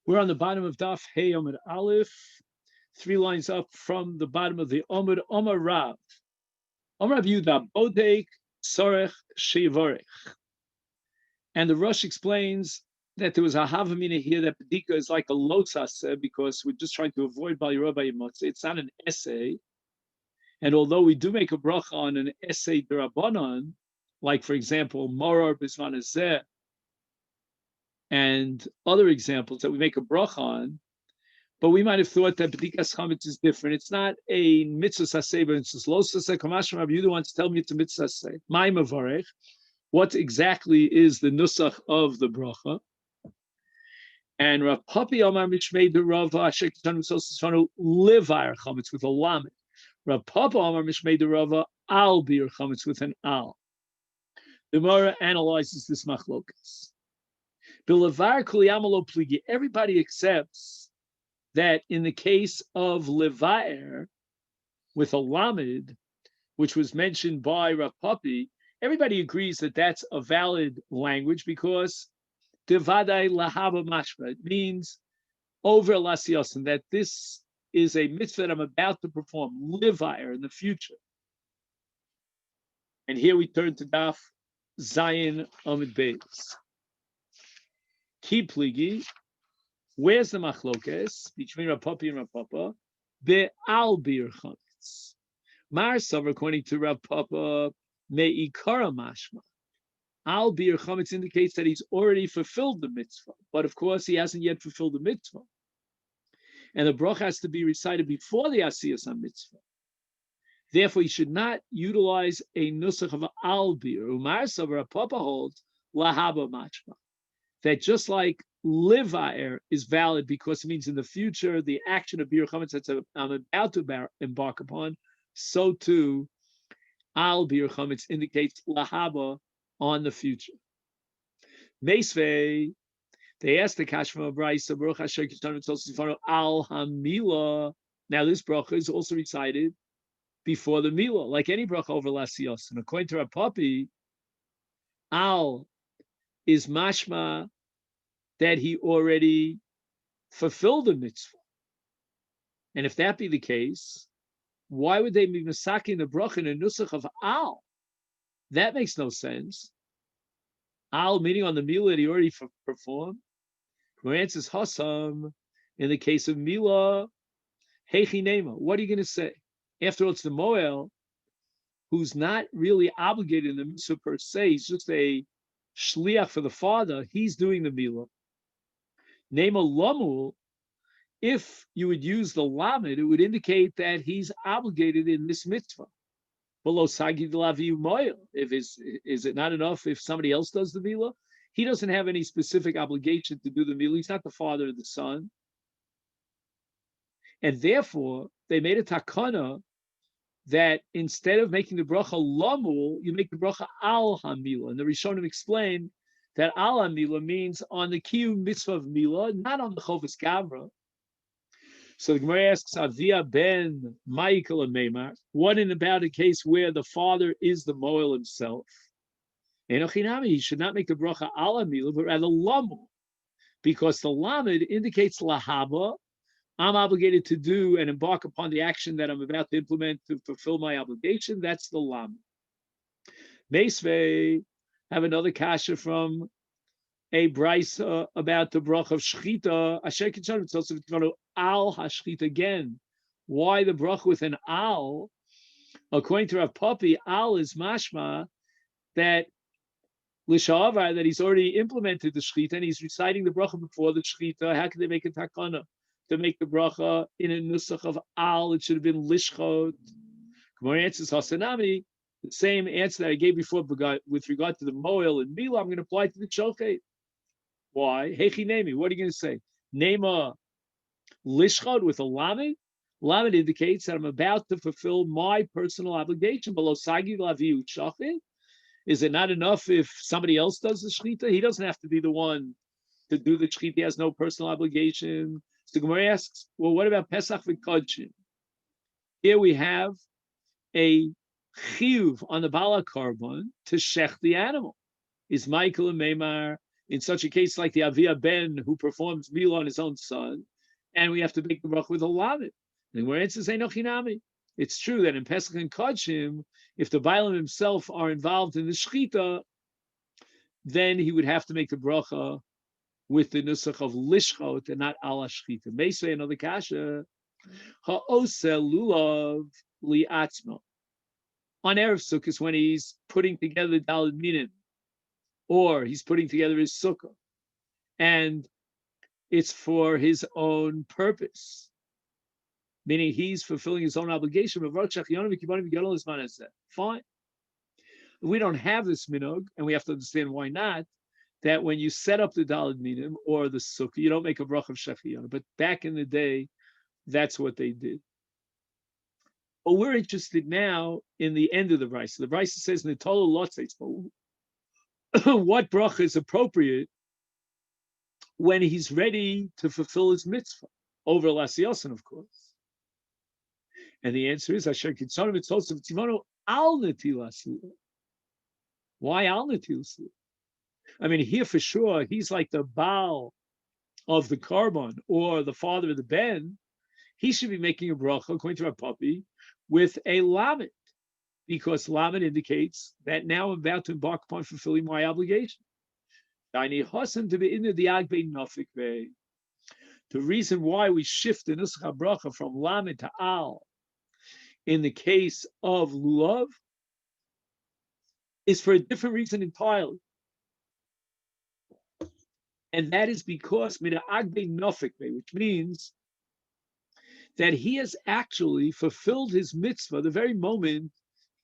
We're on the bottom of Daf Hey Amud Aleph, 3 lines up from the bottom of the Amud Amar Rav. Amar Rav Yudah Bodek Sorech Sheivorech. And the Rosh explains that there was a Havamina here that Bedika is like a lotzase because we're just trying to avoid Bali Rabbi Yimotze. It's not an essay. And although we do make a bracha on an essay derabanan, like for example, Morar Bisman Azeh, and other examples that we make a bracha on, but we might have thought that B'dikas Chametz is different. It's not a mitzvah saseh, but it's just lo saseh. Kamashma Rabbi Yehuda wants to tell me it's a mitzvah saseh. My mavarech. What exactly is the nusach of the bracha? And Rav Papi Amar Mishmei de Rava Asher Ketanu Sosasvanu Livayr Chametz with a lamed. Rav Papa Amar Mishmei de Rava Al Bir Chametz with an al. The Gemara analyzes this machlokas. Bilavar Kuliyamalo Pligi. Everybody accepts that in the case of Levaer with a lamed, which was mentioned by Rav Papi, everybody agrees that that's a valid language because devadai lahaba mashma. It means over lasiyosin, that this is a mitzvah that I'm about to perform, Levaer in the future. And here we turn to Daf Zayin Amid Beis. Ki pligi. Where's the machlokes between Rav Papi and Rav Papa? Be'al bir chametz. Mar Savar, according to Rav Papa, me'ikara mashma. Al bir chametz indicates that he's already fulfilled the mitzvah, but of course he hasn't yet fulfilled the mitzvah. And the bracha has to be recited before the asiyas mitzvah. Therefore, he should not utilize a nusach of al bir. Umar Savar, Rav Papa holds lahaba mashma. That just like Livaer is valid because it means in the future, the action of Bir Chametz that I'm about to embark upon, so too, Al Bir Chametz indicates Lahaba on the future. Meisvei, they asked the Kash from a Brayso, Baruch Asher Kitanu Tzosifanu Al Hamila. Now this bracha is also recited before the Milah, like any bracha over Lasiyos. And according to Rav Papi, Al is mashma that he already fulfilled the mitzvah. And if that be the case, why would they be masaking the bracha in a nusach of al? That makes no sense. Al meaning on the milah that he already performed. Who answers hasam in the case of milah, heichi nema. What are you going to say? After all, it's the moel who's not really obligated in the mitzvah per se. He's just a shliach for the father. He's doing the milah. Name a lamul, if you would use the lamed, it would indicate that he's obligated in this mitzvah. Below sagid lavi moil. If is it not enough if somebody else does the milah? He doesn't have any specific obligation to do the milah. He's not the father of the son. And therefore, they made a takana that instead of making the bracha lamul, you make the bracha al hamilah. And the Rishonim explained that al hamila means on the kiyum mitzvah of milah, not on the chovas gavra. So the Gemara asks, Avia ben Michael and Meimar, what in about a case where the father is the moel himself? Enochinami, he should not make the bracha al hamila, but rather lamu, because the lamed indicates lahaba. I'm obligated to do and embark upon the action that I'm about to implement to fulfill my obligation. That's the lamed. Meisvei, have another kasha from a brayso about the bracha of shchita. Asher kitchanu, it's also al hashchita again. Why the bracha with an al? According to Rav Papi, al is mashma that l'shavar, that he's already implemented the shchita and he's reciting the bracha before the shchita. How can they make a takana to make the bracha in a nusach of al? It should have been lishchot. Gemara answers hasanami. The same answer that I gave before with regard to the moel and milah, I'm going to apply to the shochet. Why? Hechi nemi. What are you going to say? Name a lishchot with a lamed. Lamed indicates that I'm about to fulfill my personal obligation. Below sagi laviu shochet. Is it not enough if somebody else does the shechita? He doesn't have to be the one to do the shechita. He has no personal obligation. So the Gemara asks, well, what about Pesach v'Kodshim? Here we have a chiyuv on the bala carbon to shech the animal. Is Michael and Meimar in such a case like the Avia Ben who performs Mila on his own son, and we have to make the bracha with a lamed. And where it says Einochinami, it's true that in Pesach and Kodshim, if the Bailam himself are involved in the Shechita, then he would have to make the bracha with the nusach of lishchot and not ala shchita. Meisvei, another kasha, ha'oseh lulav li'atzmo. On Erev Sukkot, when he's putting together the Daled Minim, or he's putting together his sukkah, and it's for his own purpose, meaning he's fulfilling his own obligation. Fine. We don't have this minog, and we have to understand why not. That when you set up the Daled Minim or the sukkah, you don't make a brach of shechiyana. But back in the day, that's what they did. But we're interested now in the end of the brisa. The brisa says, "Nitolo lotzeis." What bracha is appropriate when he's ready to fulfill his mitzvah over Lasiyosan, of course. And the answer is, "Asher kitzonim mitzvos v'tzivonu al netilas." Why al netilas? I mean, here for sure, he's like the Baal of the Karban or the father of the Ben. He should be making a bracha, according to our puppy, with a lamed, because lamed indicates that now I'm about to embark upon fulfilling my obligation. The reason why we shift the nusach bracha from lamed to al in the case of lulav is for a different reason entirely. And that is because which means that he has actually fulfilled his mitzvah the very moment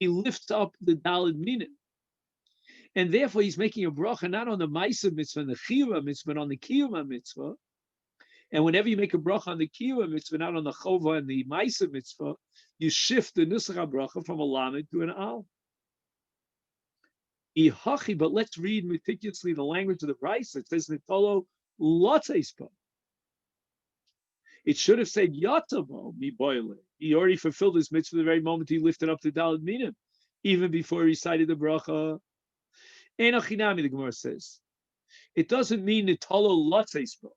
he lifts up the Daled Minim. And therefore he's making a bracha not on the Maisa mitzvah and the Chiyuva mitzvah, but on the Kiyuma mitzvah. And whenever you make a bracha on the Kiyuma mitzvah, not on the Chova and the Maisa mitzvah, you shift the Nusach bracha from a lamed to an al. But let's read meticulously the language of the brisa. It says Nitolo lotzeispa. It should have said Yatavo mi boile. He already fulfilled his mitzvah the very moment he lifted up the Daled Minim, even before he recited the bracha. Enochinami, the Gemara says. It doesn't mean Nitolo lotzeispa,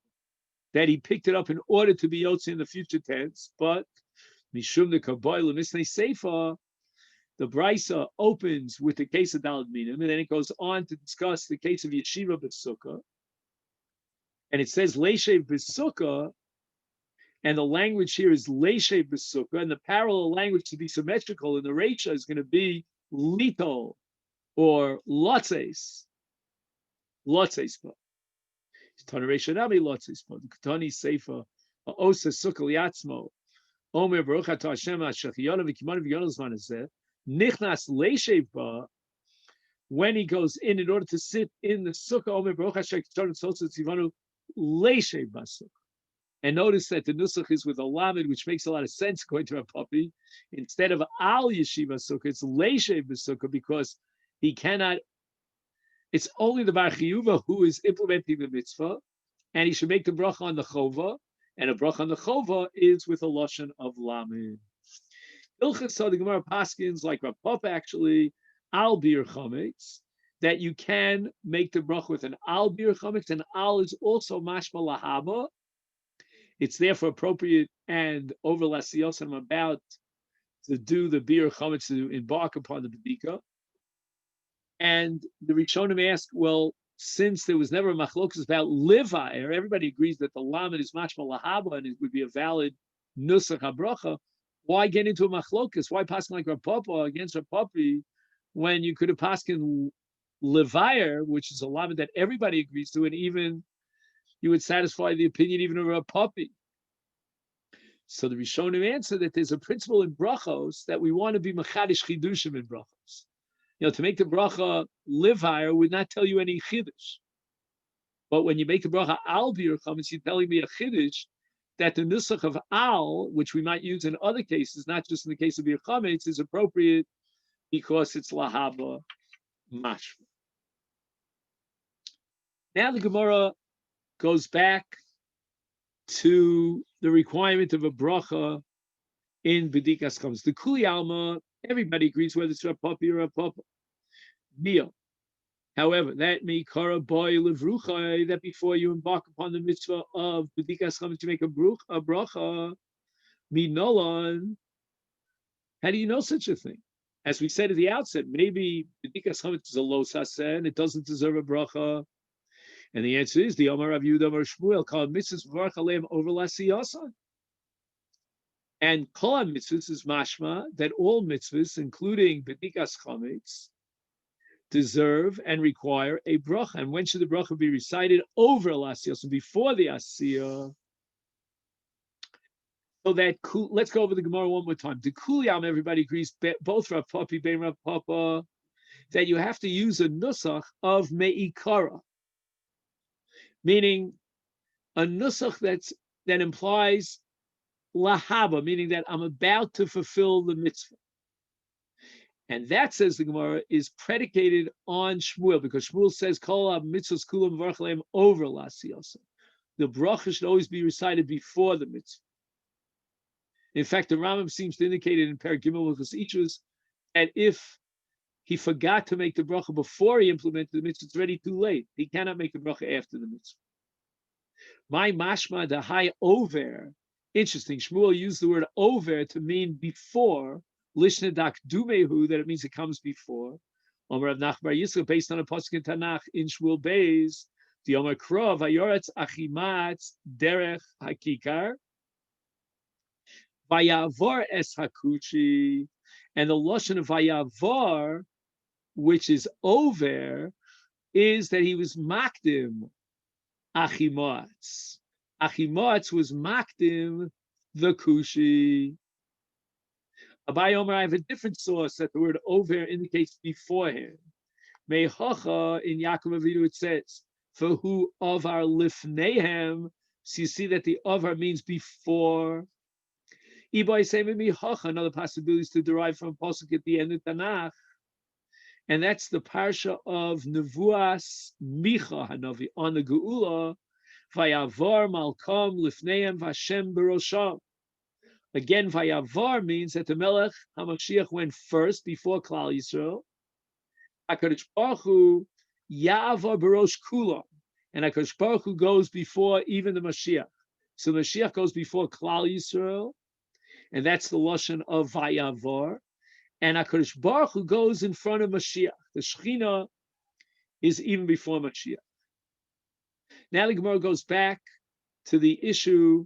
that he picked it up in order to be yotze in the future tense, but mishum the kaboile misnei seifa. The brisa opens with the case of Daled Minim, and then it goes on to discuss the case of Yeshiva B'Sukkah. And it says Leishev B'Sukkah, and the language here is Leishev B'Sukkah, and the parallel language to be symmetrical in the Reisha is going to be Lito, or Lotzeis. Lotzeispa. Tana Reisha Nami Lotzeispa. The Ketani Seifa, Osa Sukkah Liatzmo, Omer Baruch Atah Hashem HaShechiyona V'Kimon V'Yonah Zman Hazeh. Nichnas leisheva, when he goes in order to sit in the sukkah, Omer Baruch Hashem Tzivanu leishev basuk. And notice that the nusach is with a lamed, which makes a lot of sense according to our puppy. Instead of al yeshiva sukkah, it's leishev basukah, because he cannot. It's only the bar chiyuva who is implementing the mitzvah, and he should make the bracha on the chova, and a bracha on the chova is with a lashon of lamed. Ilchas, the Gemara paskins like Rav Papa actually al bir chametz, that you can make the bracha with an al bir chametz, and al is also mashma lahaba. It's therefore appropriate, and over Lasiyos, I'm about to do the bir chametz to embark upon the bedika. And the Rishonim ask, well, since there was never a machlokas about livai, everybody agrees that the lamed is mashma lahaba and it would be a valid nusach habracha. Why get into a machlokas? Why pass like Rav Papa against Rav Papi when you could have passed in Levayer, which is a lamed that everybody agrees to, and even you would satisfy the opinion even of Rav Papi. So the Rishonim answer that there's a principle in brachos that we want to be machadish chidushim in brachos. You know, to make the bracha Levayer would not tell you any chiddush. But when you make the bracha al bir chametz, you're telling me a chiddush that the nusach of al, which we might use in other cases, not just in the case of bir chametz, is appropriate because it's lahaba mashma. Now the Gemara goes back to the requirement of a bracha in bedikas chametz. The kuli alma, everybody agrees whether it's a puppy or a papa. Mia. However, that may kara boy levruchai, that before you embark upon the mitzvah of b'dikas chametz to make a bracha, minolan. How do you know such a thing? As we said at the outset, maybe b'dikas chametz is a lo saseh and it doesn't deserve a bracha. And the answer is the Omar Rav Yehuda Amar Shmuel called mitzvahs v'varach aleim over l'asiyasa. And kol mitzvahs is mashma that all mitzvahs, including b'dikas chametz, deserve and require a bracha. And when should the bracha be recited? Over l'asiyasa, before the asiyah. So that let's go over the Gemara one more time. The Kuliyam, everybody agrees, both Rav Papi, Ben Rav Papa, that you have to use a nusach of me'ikara, meaning a nusach that implies lahaba, meaning that I'm about to fulfill the mitzvah. And that, says the Gemara, is predicated on Shmuel, because Shmuel says, Kol mitzvahs kulam v'archaleim over l'asiyasa. The bracha should always be recited before the mitzvah. In fact, the Rambam seems to indicate it in Perek Gimel V'Chasichus that if he forgot to make the bracha before he implemented the mitzvah, it's already too late. He cannot make the bracha after the mitzvah. My mashma the high over. Interesting. Shmuel used the word over to mean before. Lishnedak dumehu, that it means it comes before. Omer Rav Nachman bar Yisrael, based on a pasuk in Tanakh in Shmuel Beis, the Omer Krov Vayoretz Achimatz Derech Hakikar. Vayavor es hakuchi, and the lashon of vayavor, which is over, is that he was makdim achimotz. Achimotz was makdim the kushi. Abai Omer, I have a different source that the word over indicates beforehand. Mehacha in Yaakov Avinu it says, for who of our lifnehem. So you see that the over means before. Another possibility is to derive from a pasuk at the end of Tanakh, and that's the parsha of Nevuas Micha Hanavi on the Geula. Vayavar Malkam Lifneim Vashem Berosham. Again, Vayavar means that the Melech HaMashiach went first before Klal Yisrael. HaKadosh Baruch Hu Yavar Berosh Kulam, and HaKadosh Baruch Hu goes before even the Mashiach. So Mashiach goes before Klal Yisrael. And that's the lashon of Vayavar. And HaKadosh Baruch Hu goes in front of Mashiach. The Shechina is even before Mashiach. Now the Gemara goes back to the issue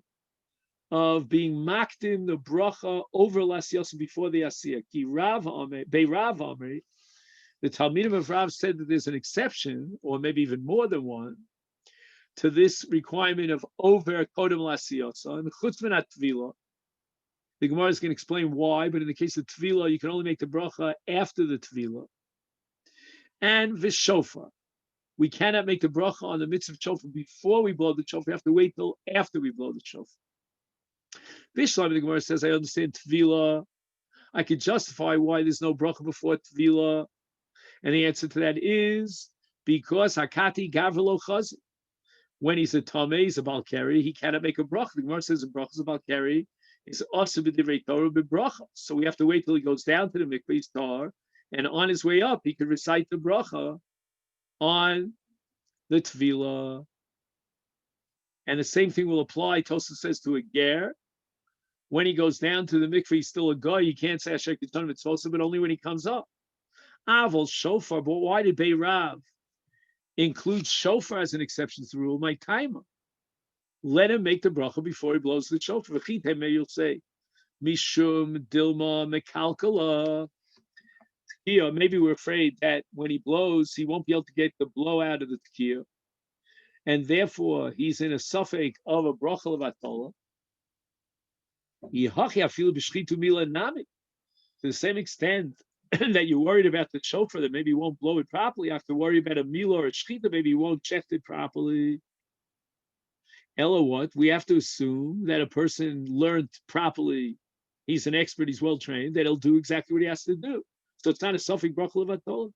of being makdim the bracha over l'asiyasa before the asiyah. Ki Rav Amri, Beirav Amri, the Talmidim of Rav said that there's an exception, or maybe even more than one, to this requirement of over kodem l'asiyasa. And chutz min hatvila. The Gemara is going to explain why, but in the case of Tvila, you can only make the bracha after the Tvila. And Vishofar. We cannot make the bracha on the mitzvah of shofar before we blow the shofar. We have to wait till after we blow the shofar. Bishlam, the Gemara says, I understand Tvila. I could justify why there's no bracha before Tvila. And the answer to that is because Hakati Gavelo Chaz. When he's a Tameh, he's a Balkari, he cannot make a bracha. The Gemara says a bracha is a Balkari. It's also b'divrei Torah b'bracha. So we have to wait till he goes down to the mikveh tar, and on his way up, he could recite the bracha on the tvila. And the same thing will apply, Tosafos says, to a ger. When he goes down to the mikveh, he's still a guy. You can't say Asher Ketan Mitzvosah, but only when he comes up. Avol shofar, but why did Beirav include shofar as an exception to the rule? My timer. Let him make the bracha before he blows the shofar. You'll say, Mishum Dilma Mekalkala. Tekiah, maybe we're afraid that when he blows, he won't be able to get the blow out of the tekiah. And therefore, he's in a suffix of a bracha of Atola. To the same extent that you're worried about the shofar, that maybe he won't blow it properly, you have to worry about a milah or a shchita, maybe he won't check it properly. Ella, what? We have to assume that a person learned properly, he's an expert, he's well trained, that he'll do exactly what he has to do. So it's not a suffix bracha levatol.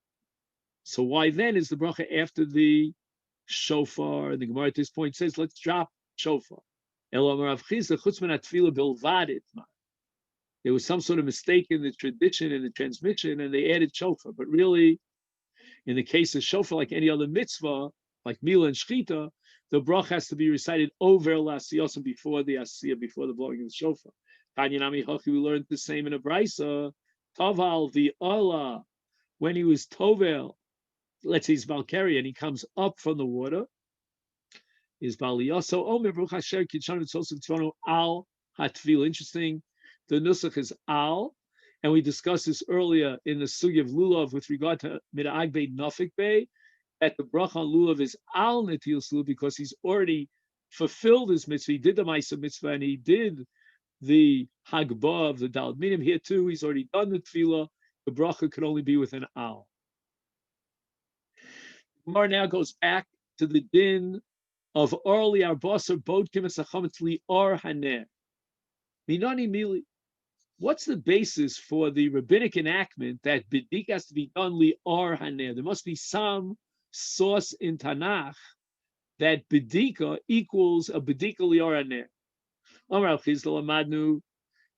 So why then is the bracha after the shofar? And the Gemara at this point says, let's drop shofar. Ella Rav Chizda chutz min hatfila bilvad itmar. There was some sort of mistake in the tradition and the transmission, and they added shofar. But really, In the case of shofar, like any other mitzvah, like mila and shchita, the brach has to be recited over l'asiyos before the asiyah, before the blowing of the shofar. Tanyanami Hochi, we learned the same in a brisa. Taval v'ala, when he was tovel, let's say he's Balkari, and he comes up from the water, is Baliyaso Omer Baruch Hasher Kitchanu Tzosif Tzvonu Al Hatvil. Interesting. The nusach is Al, and we discussed this earlier in the sugi of Lulav with regard to Mid'ag Bey Nafik Bey, that the bracha on Lulav is Al Netil Lulav because he's already fulfilled his mitzvah. He did the Maisa mitzvah and he did the Hagbah of the Daled Minim. Here too, he's already done the Tefillah. The bracha could only be with an Al. Gemara now goes back to the din of Orli Arbasar Bodkim Esachametli Or Haner. Minani Mili. What's the basis for the rabbinic enactment that Bidik has to be done li Or Haner? There must be some source in Tanakh that Bidika equals a Bidika li Or Haner. Amar Chizda Lamadnu.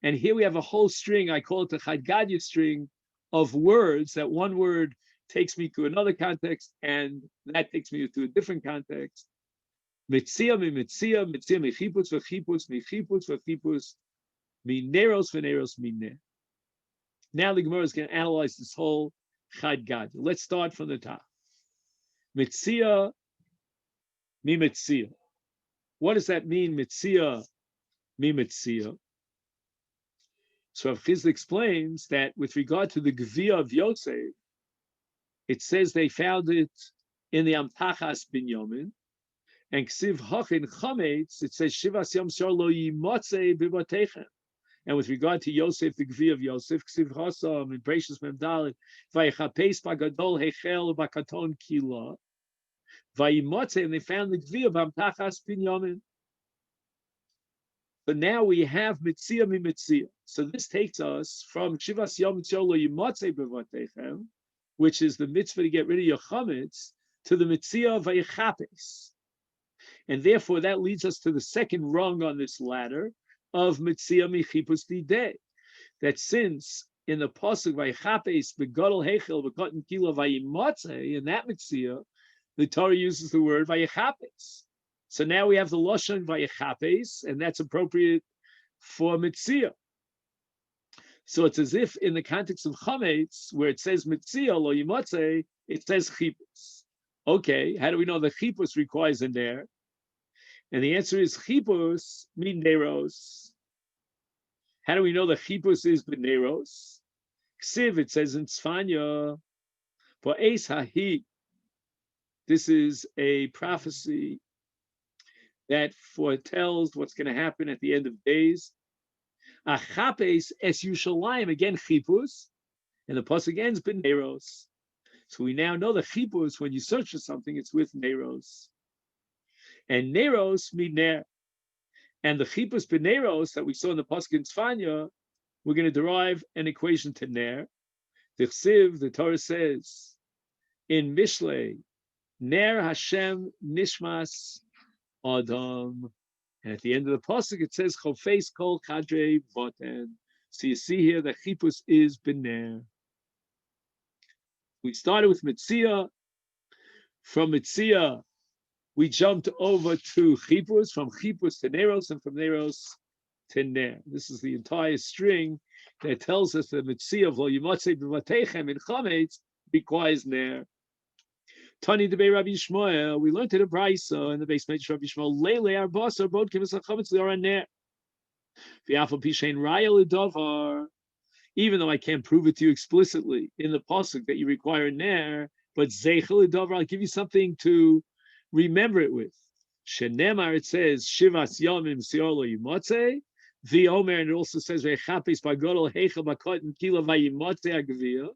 And here we have a whole string, I call it the Chadgadya string, of words that one word takes me to another context, and that takes me to a different context. Mitzia mi mitzia, mitzia mi chiputz v'chiputz, mi chiputz v'chiputz, mi neros v'neros mi ner. Now the Gemara is going to analyze this whole Chad Gad. Let's start from the top. Mitzia mi mitzia. What does that mean, mitzia mi mitzia? So Rav Chizda explains that with regard to the Gvia of Yosef, it says they found it in the Amtachas Binyamin, and Ksiv Hachin Chametz, it says Shivas Yom Shor Lo Yimotze Bibatechem. And with regard to Yosef, the Gvi of Yosef, Ksiv Hasam and Precious Memdalit, Vaychapes Bagadol Hechel Bakaton Kila, Vayimotze, and they found the Gvi of Amtachas Binyamin. But now we have Mitzia Mi Mitzia. So this takes us from Shivas Yom Shor Lo Yimotze Bibatechem, which is the mitzvah to get rid of your chametz, to the mitzvah of vaychapes. And therefore, that leads us to the second rung on this ladder of mitzvah michipus didei. That since in the pasuk vaychapes begadol hechel bekotten kilo vayimotze, in that mitzvah, the Torah uses the word vaychapes. So now we have the lashon vaychapes, and that's appropriate for mitzvah. So it's as if in the context of chametz, where it says mitzia lo yimotze, it says chipus. Okay, how do we know the chipus requires a ner? And the answer is chipus min neros. How do we know the chipus is b'neros? Ksiv, it says in Tzfanya, for eis hahi. This is a prophecy that foretells what's going to happen at the end of days. Achapes es Yushalayim, again chipus, and the pasuk ends b'neros. So we now know the chipus, when you search for something, it's with neros. And neros mean ner. And the chipus b'neros that we saw in the pasuk in Tzfanya, we're going to derive an equation to ner. The Chsiv, the Torah says in Mishlei, ner Hashem nishmas adam. And at the end of the pasuk, it says chofes kol chadrei boten. So you see here that chipus is b'ner. We started with mitzia. From mitzia, we jumped over to chipus. From chipus to neros, and from neros to ner. This is the entire string that tells us that mitzia of lo yimotze b'vatechem in chametz requires ner. Tani debei Rabbi Yishmael, we learned in a brisa in the basement of Rabbi Yishmael, Leile arbasar bod kivis hachametz li'or ner. V'afal pishein raya l'davar. Even though I can't prove it to you explicitly in the pasuk that you require a ner, but zeichel l'davar, I'll give you something to remember it with. Shenemar, it says shivas yomim sior lo yimotze. The Omer, and it also says v'echapes bagodol heichel bakotin kila vayimotze agvia.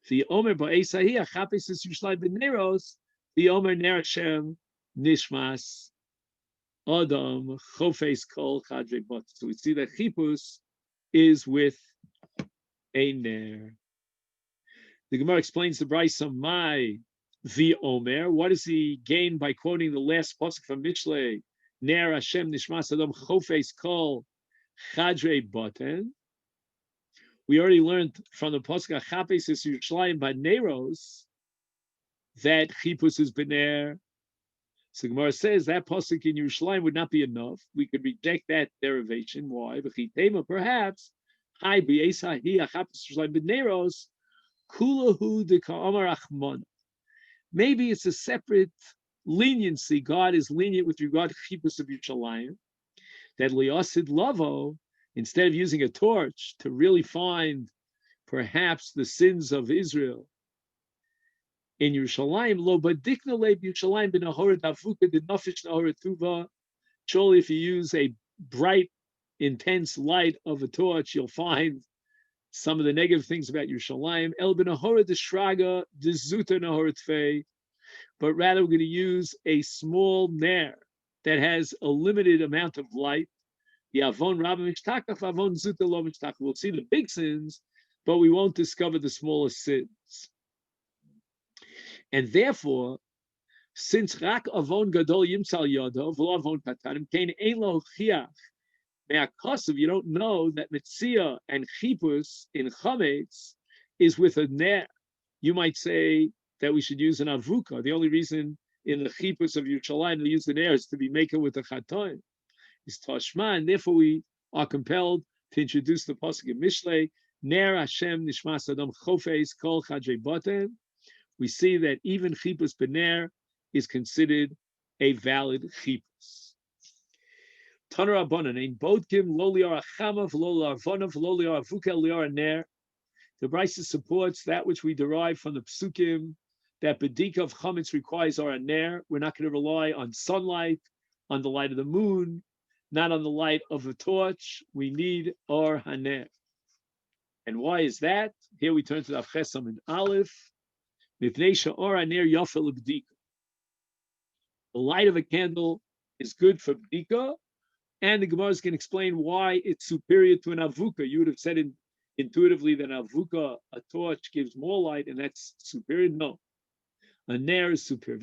The Omer ba'esahi achapes is yushlai b'neros. The Omer ner Hashem nishmas adam chofes kol chadrei bot. So we see that chipus is with a ner. The Gemara explains the brisa my the Omer. What does he gain by quoting the last pasuk from Mishlei? Ner Hashem nishmas adam chofes kol chadrei boten. We already learned from the pasuk achapes is Yerushalayim by neros. that chipus is bener. So Gemara says that pasuk in Yerushalayim would not be enough. We could reject that derivation. Why? Perhaps hi b'yesa hi achapus Yerushalayim beneros kulahu de ka'amar achmon. Maybe it's a separate leniency. God is lenient with regard to chipus of Yerushalayim. That liasid lavo, instead of using a torch to really find perhaps the sins of Israel in Yerushalayim, lo badikna le Yerushalayim ben ahora davuka de nafish nahora tuva. Surely, if you use a bright, intense light of a torch, you'll find some of the negative things about Yerushalayim. El ben ahora de shraga de zuta nahora tfei. But rather, we're going to use a small ner that has a limited amount of light. The avon rabba mishtakaf, avon zuta lo mishtakaf. We'll see the big sins, but we won't discover the smallest sins. And therefore, since rak avon gadol yimsal yodo v'lo avon katanim kain ein lo chiach me'akasav, you don't know that mitzia and chipus in chametz is with a ner. You might say that we should use an avuka. The only reason in the chipus of Yerushalayim they use the ner is to be maker with a chatoim. Is tashma, and therefore we are compelled to introduce the pasuk in Mishlei, ner Hashem nishmas adam chofes kol chadrei baten. We see that even chipus bener is considered a valid chipus. Taner Rabbanan ein bodkim lo liar achama v'lo liar vanav v'lo liar avuka liar ner. The Brisa supports that which we derive from the psukim, that bedika of chametz requires our ner. We're not going to rely on sunlight, on the light of the moon, not on the light of a torch. We need our haner. And why is that? Here we turn to the Avchesam and Aleph. The light of a candle is good for bdika, and the Gemara is going to explain why it's superior to an avuka. You would have said intuitively that an avuka, a torch, gives more light, and that's superior. No, a ner is superior.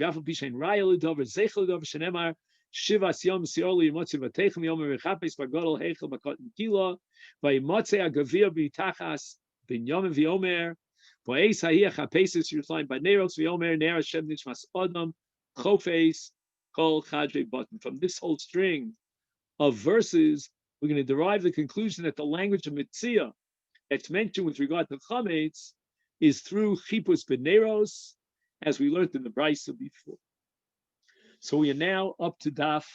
Shivas yom sioli yimotzi v'teichem yom v'chapes b'gadol heichel b'kotin kila v'yimotzi agavir b'tachas ben yom v'yomer v'eis ha'hi achapesis Yerushalayim b'neiros v'yomer ner Hashem nishmas adam chofes kol chadrei button. From this whole string of verses, we're going to derive the conclusion that the language of Mitzia that's mentioned with regard to chametz is through chipus b'neiros, as we learned in the Brisa before. So we are now up to daf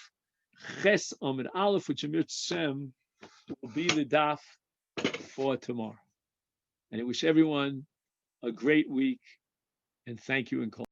Ches Amid Aleph, which Amir Shem will be the daf for tomorrow. And I wish everyone a great week, and thank you and call.